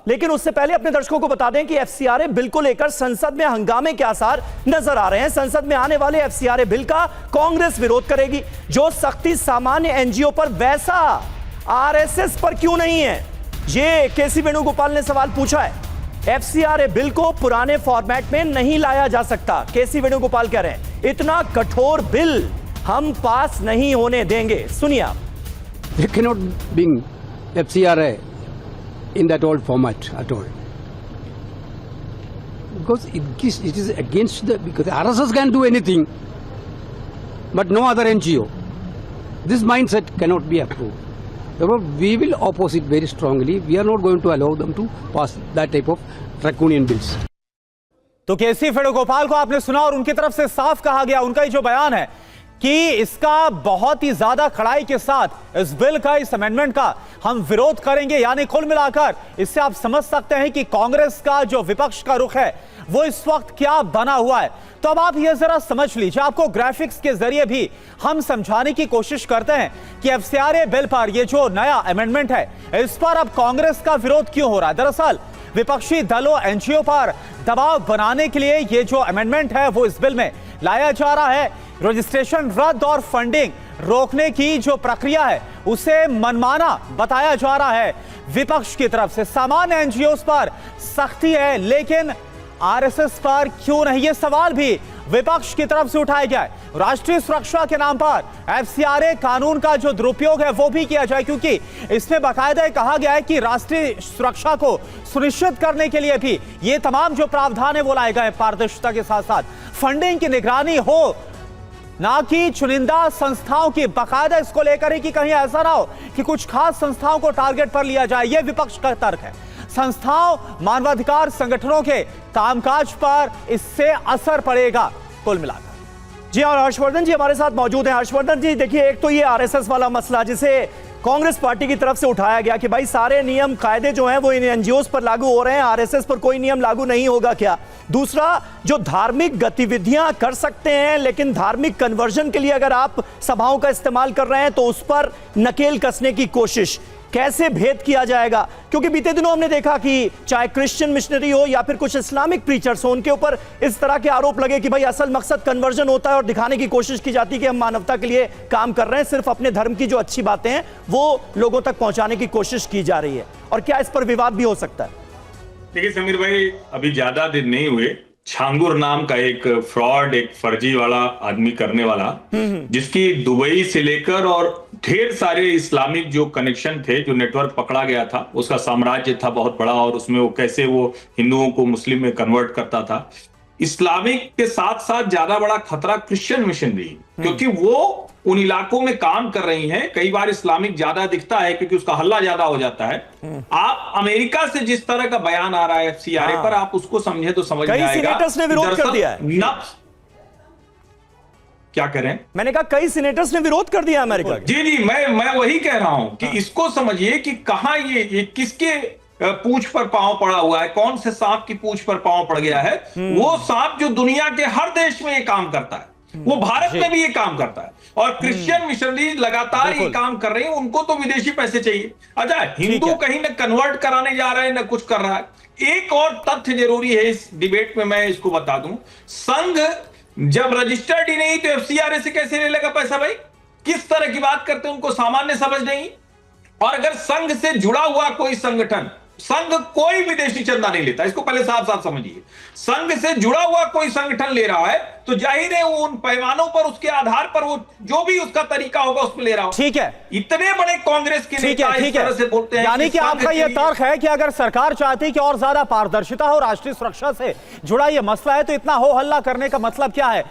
लेकिन उससे पहले अपने दर्शकों को बता दें कि एफसीआरए बिल को लेकर संसद में हंगामे के आसार नजर आ रहे हैं। संसद में आने वाले एफसीआरए बिल का कांग्रेस विरोध करेगी। जो सख्ती सामान्य एनजीओ पर, वैसा आरएसएस पर क्यों नहीं है, ये केसी वेणुगोपाल ने सवाल पूछा है। एफसीआरए बिल को पुराने फॉर्मेट में नहीं लाया जा सकता। केसी वेणुगोपाल कह रहे हैं इतना कठोर बिल हम पास नहीं होने देंगे। सुनिए आप। They cannot bring FCRA in that old format at all. Because it is against because RSS can do anything, but no other NGO. This mindset cannot be approved. Therefore, we will oppose it very strongly. We are not going to allow them to pass that type of draconian bills. तो केसी वेणुगोपाल को आपने सुना और उनकी तरफ से साफ कहा गया, उनका ही जो बयान है कि इसका बहुत ही ज्यादा कड़ाई के साथ इस बिल का, इस अमेंडमेंट का हम विरोध करेंगे। यानी कुल मिलाकर इससे आप समझ सकते हैं कि कांग्रेस का जो विपक्ष का रुख है वो इस वक्त क्या बना हुआ है। तो अब आप ये जरा समझ लीजिए, आपको ग्राफिक्स के जरिए भी हम समझाने की कोशिश करते हैं कि एफसीआरए बिल पर ये जो नया अमेंडमेंट है इस पर अब कांग्रेस का विरोध क्यों हो रहा है। दरअसल विपक्षी दलों, एनजीओ पर दबाव बनाने के लिए ये जो अमेंडमेंट है वो इस बिल में लाया जा रहा है। रजिस्ट्रेशन रद्द और फंडिंग रोकने की जो प्रक्रिया है उसे मनमाना बताया जा रहा है विपक्ष की तरफ से। सामान्य एनजीओ पर सख्ती है, लेकिन आरएसएस पर क्यों नहीं, ये सवाल भी विपक्ष की तरफ से उठाया गया है। राष्ट्रीय सुरक्षा के नाम पर एफसीआरए कानून का जो दुरुपयोग है वो भी किया जाए, क्योंकि इसमें बाकायदा कहा गया है कि राष्ट्रीय सुरक्षा को सुनिश्चित करने के लिए भी ये तमाम जो प्रावधान है वो लाए गए। पारदर्शिता के साथ साथ फंडिंग की निगरानी हो, ना कि चुनिंदा संस्थाओं की। बाकायदा इसको लेकर ही कि कहीं ऐसा ना हो कि कुछ खास संस्थाओं को टारगेट पर लिया जाए, यह विपक्ष का तर्क है। संस्थाओं, मानवाधिकार संगठनों के कामकाज पर इससे असर पड़ेगा कुल मिलाकर। जी और हर्षवर्धन जी हमारे साथ मौजूद हैं। हर्षवर्धन जी देखिए, एक तो ये आरएसएस वाला मसला जिसे कांग्रेस पार्टी की तरफ से उठाया गया कि भाई सारे नियम कायदे जो हैं वो इन एनजीओस पर लागू हो रहे हैं, आरएसएस पर कोई नियम लागू नहीं होगा क्या। दूसरा, जो धार्मिक गतिविधियां कर सकते हैं लेकिन धार्मिक कन्वर्जन के लिए अगर आप सभाओं का इस्तेमाल कर रहे हैं तो उस पर नकेल कसने की कोशिश, कैसे भेद किया जाएगा। क्योंकि बीते दिनों हमने देखा कि चाहे क्रिश्चियन मिशनरी हो या फिर कुछ इस्लामिक प्रीचर्स हो, उनके ऊपर इस तरह के आरोप लगे कि भाई असल मकसद कन्वर्जन होता है और दिखाने की कोशिश की जाती है कि हम मानवता के लिए काम कर रहे हैं, सिर्फ अपने धर्म की जो अच्छी बातें हैं वो लोगों तक पहुंचाने की कोशिश की जा रही है। और क्या इस पर विवाद भी हो सकता है? देखिए समीर भाई, अभी ज्यादा दिन नहीं हुए, छांगुर नाम का एक फ्रॉड, एक फर्जी वाला आदमी करने वाला, जिसकी दुबई से लेकर और ढेर सारे इस्लामिक जो कनेक्शन थे, जो नेटवर्क पकड़ा गया था, उसका साम्राज्य था बहुत बड़ा, और उसमें वो कैसे वो हिंदुओं को मुस्लिम में कन्वर्ट करता था। इस्लामिक के साथ साथ ज्यादा बड़ा खतरा क्रिश्चियन मिशनरी, क्योंकि वो उन इलाकों में काम कर रही हैं। कई बार इस्लामिक ज्यादा दिखता है क्योंकि उसका हल्ला ज्यादा हो जाता है। आप अमेरिका से जिस तरह का बयान आ रहा है एफसीआरए पर, आप उसको समझे तो समझ में आएगा। कई सीनेटर्स ने विरोध कर दिया है। क्या करें? मैंने कहा कई सीनेटर्स ने विरोध कर दिया अमेरिका। जी, मैं वही कह रहा हूं कि इसको समझिए कि कहां ये किसके पूंछ पर पांव पड़ा हुआ है, कौन से सांप की पूंछ पर पांव पड़ गया है। वो सांप जो दुनिया के हर देश में ये काम करता है, वो भारत में भी ये काम करता है, और क्रिश्चियन मिशनरी लगातार ये काम कर रही है। उनको तो विदेशी पैसे चाहिए। अच्छा, हिंदू कहीं न कन्वर्ट कराने जा रहे हैं न कुछ कर रहा है। एक और तथ्य जरूरी है इस डिबेट में, मैं इसको बता दूं। संघ जब रजिस्टर्ड ही नहीं तो एफसीआरए से कैसे ले लेगा पैसा? भाई किस तरह की बात करते हैं, उनको सामान्य समझ नहीं। और अगर संघ से जुड़ा हुआ कोई संगठन, संघ कोई विदेशी चंदा नहीं लेता, इसको पहले साफ साफ समझिए। संघ से जुड़ा हुआ कोई संगठन ले रहा है तो जाहिर है वो उन पैमानों पर, उसके आधार पर वो जो भी उसका तरीका होगा उस पर ले रहा हो। ठीक है, इतने बड़े कांग्रेस के नेता इस तरह से बोलते हैं। यानी कि आपका यह तर्क है कि अगर सरकार चाहती कि और ज्यादा पारदर्शिता हो, राष्ट्रीय सुरक्षा से जुड़ा यह मसला है, तो इतना हो हल्ला करने का मतलब क्या है?